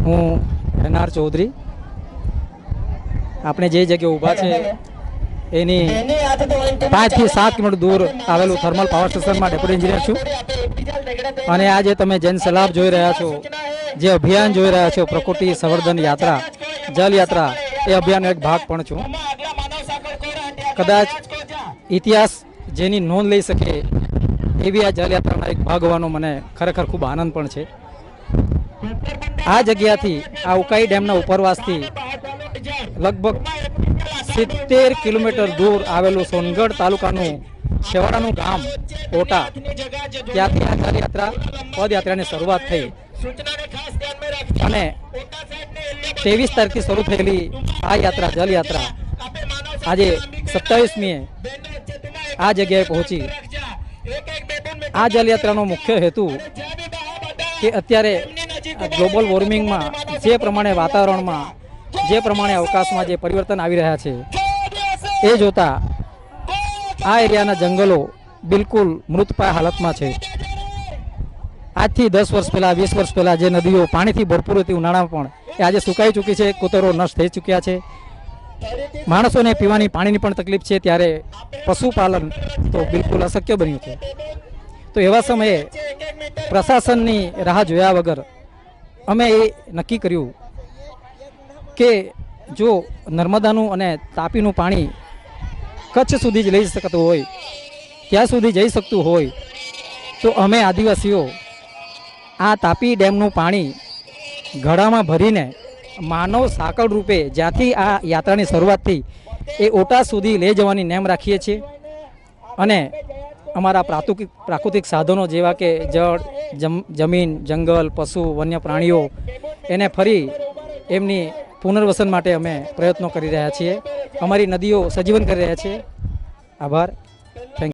હું એનઆર ચૌધરી આપણે જે જગ્યાએ ઊભા છે એની 5 થી 7 કિલોમીટર દૂર આવેલું થર્મલ પાવર સ્ટેશનમાં ડેપ્યુટી એન્જિનિયર છું અને આજે તમે જન સલાબ જોઈ રહ્યા છો, જે અભિયાન જોઈ રહ્યા છો પ્રકૃતિ સંવર્ધન યાત્રા જલ યાત્રા, એ અભિયાનનો એક ભાગ પણ છું. કદાચ ઇતિહાસ જેની નોંધ લઈ શકે એવી આ જલયાત્રાના એક ભાગ હોવાનો મને ખરેખર ખૂબ આનંદ પણ છે. આ જગ્યાથી આ ઉકાઈ ડેમના ઉપરવાસથી લગભગ 70 કિલોમીટર દૂર આવેલું સોનગઢ તાલુકાનું છેવાડાનું ગામ ઓટા, ત્યાંથી આ જલયાત્રા પદયાત્રાની શરૂઆત થઈ અને 23 તારીખથી શરૂ થયેલી આ યાત્રા જલયાત્રા આજે 27મીએ આ જગ્યાએ પહોંચી. આ જલયાત્રાનો મુખ્ય હેતુ કે અત્યારે ગ્લોબલ વોર્મિંગમાં જે પ્રમાણે વાતાવરણમાં, જે પ્રમાણે અવકાશમાં જે પરિવર્તન આવી રહ્યા છે એ જોતા આ એરિયાના જંગલો બિલકુલ મૃતપ્રાય હાલતમાં છે. આજથી 10 વર્ષ પહેલાં, 20 વર્ષ પહેલાં જે નદીઓ પાણીથી ભરપૂર હતી ઉનાળામાં પણ, એ આજે સુકાઈ ચૂકી છે, કૂતરો નષ્ટ થઈ ચૂક્યા છે. માણસોને પીવાની પાણીની પણ તકલીફ છે, ત્યારે પશુપાલન તો બિલકુલ અશક્ય બન્યું છે. તો એવા સમયે પ્રશાસનની રાહ જોયા વગર અમે એ નક્કી કર્યું કે જો નર્મદાનું અને તાપીનું પાણી કચ્છ સુધી જ લઈ શકતું હોય, ત્યાં સુધી જઈ શકતું હોય, તો અમે આદિવાસીઓ આ તાપી ડેમનું પાણી ઘડામાં ભરીને માનવ સાંકળ રૂપે જ્યાંથી આ યાત્રાની શરૂઆત થઈ એ ઓટા સુધી લઈ જવાની નેમ રાખીએ છીએ. અને અમારા પ્રાકૃતિક સાધનો જેવા કે જળ, જમીન, જંગલ, પશુ, વન્ય પ્રાણીઓ, એને ફરી એમની પુનર્વસન માટે અમે પ્રયત્નો કરી રહ્યા છીએ. અમારી નદીઓ સજીવન કરી રહ્યા છીએ. આભાર.